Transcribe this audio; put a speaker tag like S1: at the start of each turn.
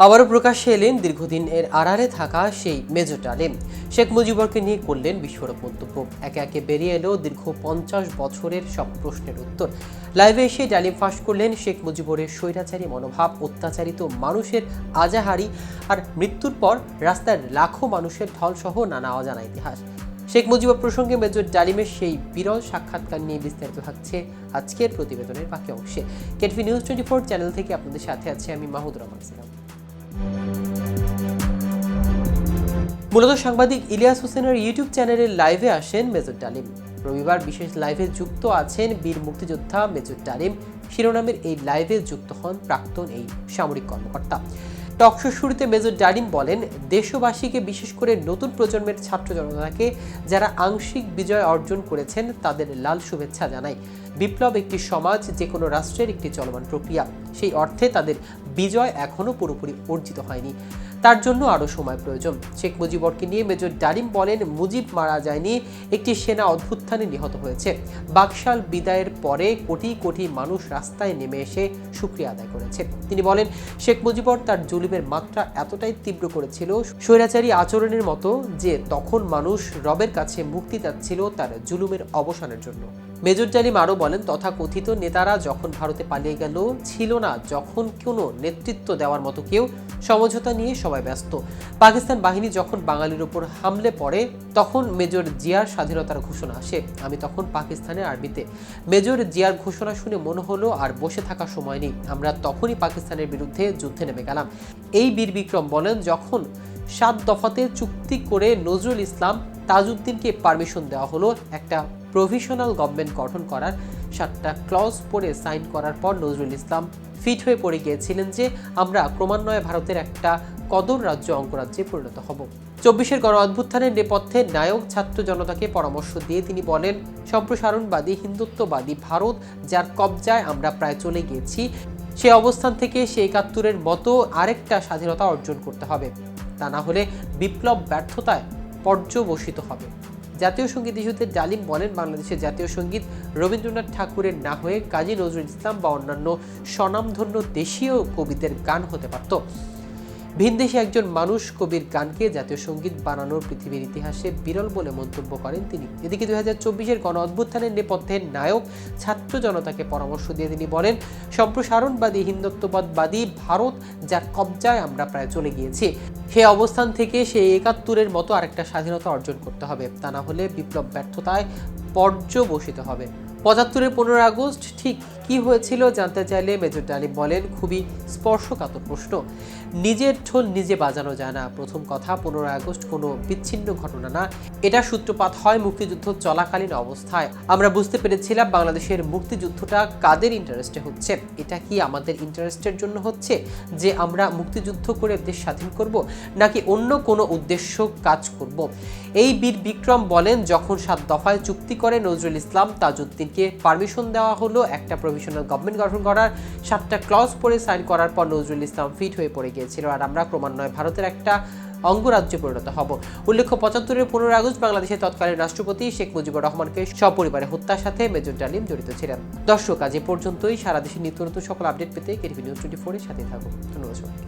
S1: আবারও প্রকাশ্যে এলেন দীর্ঘদিন এর আড়ালে থাকা সেই মেজর ডালিম। শেখ মুজিবুরকে নিয়ে করলেন বিস্ফোরক মন্তব্য। একে একে বেরিয়ে এলো দীর্ঘ 50 বছরের সব প্রশ্নের উত্তর। লাইভে এসে ডালিম ফাঁস করলেন শেখ মুজিবুরের স্বৈরাচারী মনোভাব, অত্যাচারিত মানুষের আজাহারি আর মৃত্যুর পর রাস্তার লাখো মানুষের ঢলসহ নানা অজানা ইতিহাস। শেখ মুজিবুর প্রসঙ্গে মেজর ডালিমের সেই বিরল সাক্ষাৎকার নিয়ে বিস্তারিত থাকছে আজকের প্রতিবেদনের বাকি অংশে। কেটিভি নিউজ 24 চ্যানেল থেকে আপনাদের সাথে আছে আমি মাহমুদুর রহমান সিলাম। মূলত সাংবাদিক ইলিয়াস হোসেনের ইউটিউব চ্যানেলের লাইভে আসেন মেজর ডালিম। রবিবার বিশেষ লাইভে যুক্ত আছেন বীর মুক্তিযোদ্ধা মেজর ডালিম শিরোনামের এই লাইভে যুক্ত হন প্রাক্তন এই সামরিক কর্মকর্তা। টকশো শুরুতে মেজর ডালিম বলেন, দেশবাসীকে বিশেষ করে নতুন প্রজন্মের ছাত্র জনতাকে যারা আংশিক বিজয় অর্জন করেছেন তাদের লাল শুভেচ্ছা জানাই। বিপ্লব একটি সমাজ, যে কোনো রাষ্ট্রের একটি চলমান প্রক্রিয়া। সেই অর্থে তাদের বিজয় এখনো পুরোপুরি অর্জিত হয়নি, তার জন্য আরও সময় প্রয়োজন। শেখ মুজিবুরকে নিয়ে মেজর ডালিম বলেন, মুজিব মারা যায়নি, একটি সেনা অভ্যুত্থানে নিহত হয়েছে। বাকশাল বিদায়ের পরে কোটি কোটি মানুষ রাস্তায় নেমে এসে শুকরিয়া আদায় করেছে। তিনি বলেন, শেখ মুজিবুর তার জুলুমের মাত্রা এতটাই তীব্র করেছিল, স্বৈরাচারী আচরণের মতো, যে তখন মানুষ রবের কাছে মুক্তি চাচ্ছিল তার জুলুমের অবসানের জন্য। মেজর ডালিম আরও বলেন, তথাকথিত নেতারা যখন ভারতে পালিয়ে গেল, ছিল না যখন কোনো নেতৃত্ব দেওয়ার মতো কেউ, সমঝোতা নিয়ে সবাই ব্যস্ত। পাকিস্তান বাহিনী যখন বাঙালির উপর হামলে পড়ে, তখন মেজর জিয়ার স্বাধীনতার ঘোষণা আসে। আমি তখন পাকিস্তানের আর্মিতে। মেজর জিয়ার ঘোষণা শুনে মনে হলো আর বসে থাকার সময় নেই, আমরা তখনই পাকিস্তানের বিরুদ্ধে যুদ্ধে নেমে গেলাম। এই বীর বিক্রম বলেন, যখন 7 দফাতে চুক্তি করে নজরুল ইসলাম তাজউদ্দিনকে পারমিশন দেওয়া হলো একটা প্রভিশনাল গভর্নমেন্ট গঠন করার, 7টা ক্লজ পড়ে সাইন করার পর নজরুল ইসলাম ফিট হয়ে পড়ে গিয়েছিলেন যে আমরা ক্রমান্বয়ে ভারতের একটা কদর রাজ্য অঙ্গরাজ্যে পরিণত হব। 24-এর গণ অভ্যুত্থানের নেপথ্যে নায়ক ছাত্র জনতাকে পরামর্শ দিয়ে তিনি বলেন, সম্প্রসারণবাদী হিন্দুত্ববাদী ভারত যার কবজায় আমরা প্রায় চলে গিয়েছি, সে অবস্থান থেকে সে 71-এর মতো আরেকটা স্বাধীনতা অর্জন করতে হবে। তা না হলে বিপ্লব ব্যর্থতায় পর্যবসিত হবে। জাতীয় সঙ্গীত ইস্যুতে ডালিম বলেন, বাংলাদেশের জাতীয় সঙ্গীত রবীন্দ্রনাথ ঠাকুরের না হয়ে কাজী নজরুল ইসলাম বা অন্যান্য স্বনামধন্য দেশীয় কবিদের গান হতে পারত। ভিনদেশে একজন মানুষ কবির গানকে জাতীয় সঙ্গীত বানানোর পৃথিবীর ইতিহাসে বিরল বলে মন্তব্য করেন তিনি। এদিকে 2024-এর গণ অভ্যুত্থানের নেপথ্যে নায়ক ছাত্র জনতাকে পরামর্শ দিয়ে তিনি বলেন, সম্প্রসারণবাদী হিন্দুত্ববাদী ভারত যার কবজায় আমরা প্রায় চলে গিয়েছি, সে অবস্থান থেকে সে 71-এর মতো আরেকটা স্বাধীনতা অর্জন করতে হবে। তা না হলে বিপ্লব ব্যর্থতায় পর্যবসিত হবে। 75-এর 15 আগস্ট ঠিক কি হয়েছিল জানতে চাইলে মেজর ডালিম বলেন, খুবই স্পর্শকাতর প্রশ্ন। নিজের ঢোল নিজে বাজানো যায় না। প্রথম কথা, 15 আগস্ট কোনো বিচ্ছিন্ন ঘটনা না, এটা সূত্রপাত হয় মুক্তিযুদ্ধ চলাকালীন অবস্থায়। আমরা বুঝতে পেরেছিলাম বাংলাদেশের মুক্তিযুদ্ধটা কাদের ইন্টারেস্টে হচ্ছে। এটা কি আমাদের ইন্টারেস্টের জন্য হচ্ছে যে আমরা মুক্তিযুদ্ধ করে দেশ স্বাধীন করব, নাকি অন্য কোনো উদ্দেশ্য কাজ করব? এই বীর বিক্রম বলেন, যখন 7 দফায় চুক্তি করে নজরুল ইসলাম তাজউদ্দিনকে পারমিশন দেওয়া হলো একটা প্রভিশনাল গভর্নমেন্ট গঠন করার, 7টা ক্লজ পড়ে সাইন করার পর নজরুল ইসলাম ফিট হয়ে পড়ে গিয়েছিল আর আমরা ক্রমান্বয়ে ভারতের একটা অঙ্গরাজ্যে পরিণত হব। উল্লেখ্য, 75-এর 15 আগস্ট বাংলাদেশের তৎকালীন রাষ্ট্রপতি শেখ মুজিবুর রহমানকে সপরিবারে হত্যার সাথে মেজর ডালিম জড়িত ছিলেন। দর্শক, আজ এ পর্যন্তই। সারা দেশের নিত্য নতুন সকল আপডেট পেতে কেটিভি নিউজ 24-এর সাথে থাকুন। ধন্যবাদ।